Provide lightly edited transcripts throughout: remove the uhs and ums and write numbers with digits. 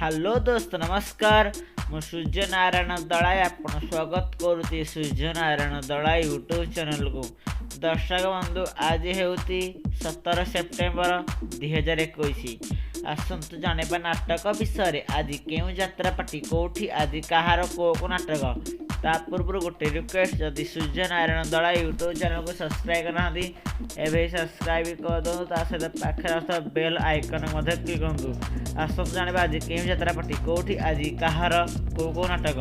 Hello दोस्त नमस्कार। मु सूर्य नारायण दलाय आपण स्वागत करुच्ची सूर्य नारायण दलाय यूट्यूब चैनल को। दर्शक बंधु आज हेउती 17 सेप्टेम्बर 2021। आसतु जाने नाटक विषय आज केउ यात्रा पार्टी कौटी आज कहार को नाटक ता पूर्व गोटे रिक्वेस्ट जदि सूर्य नारायण दलाय यूट्यूब चैनल को सब्सक्राइब करना एवं सब्सक्राइब कर दो सहित पाखे बेल आइकन क्लिक करूँ। आसतु जाने आज केउ यात्रा पार्टी कौटी आज कहार को नाटक।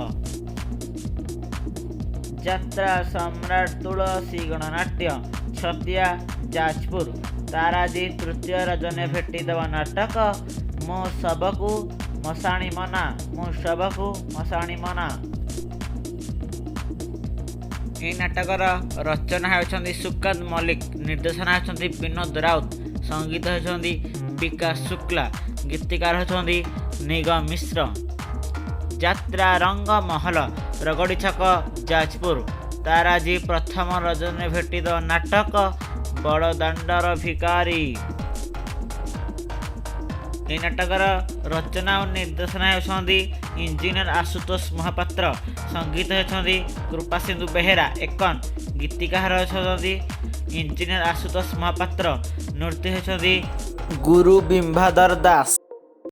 यात्रा सम्राट तुलसी गणनाट्य छतिया जाजपुर तार आज तृतीय रजने भेटिदेव नाटक मो सबकू मशाणी मना मो सबकू मशाणी मना। यह नाटकर रचना होती सुकांत मल्लिक, निर्देशना होती विनोद राउत, संगीत होती विकास शुक्ला, गीतिकार होती निगम मिश्र। यात्रा रंग महल रगड़ी छक जाजपुर तार आज प्रथम रजने भेटिदेव नाटक बड़दाण्डर भिकारी। यह नाटकर रचना और निर्देशना होती इंजीनियर आशुतोष महापात्र, संगीत होती कृपा सिंधु बेहेरा एकन, गीतिकार होती इंजीनियर आशुतोष महापात्र, नृत्य होती गुरु बिंबाधर दास।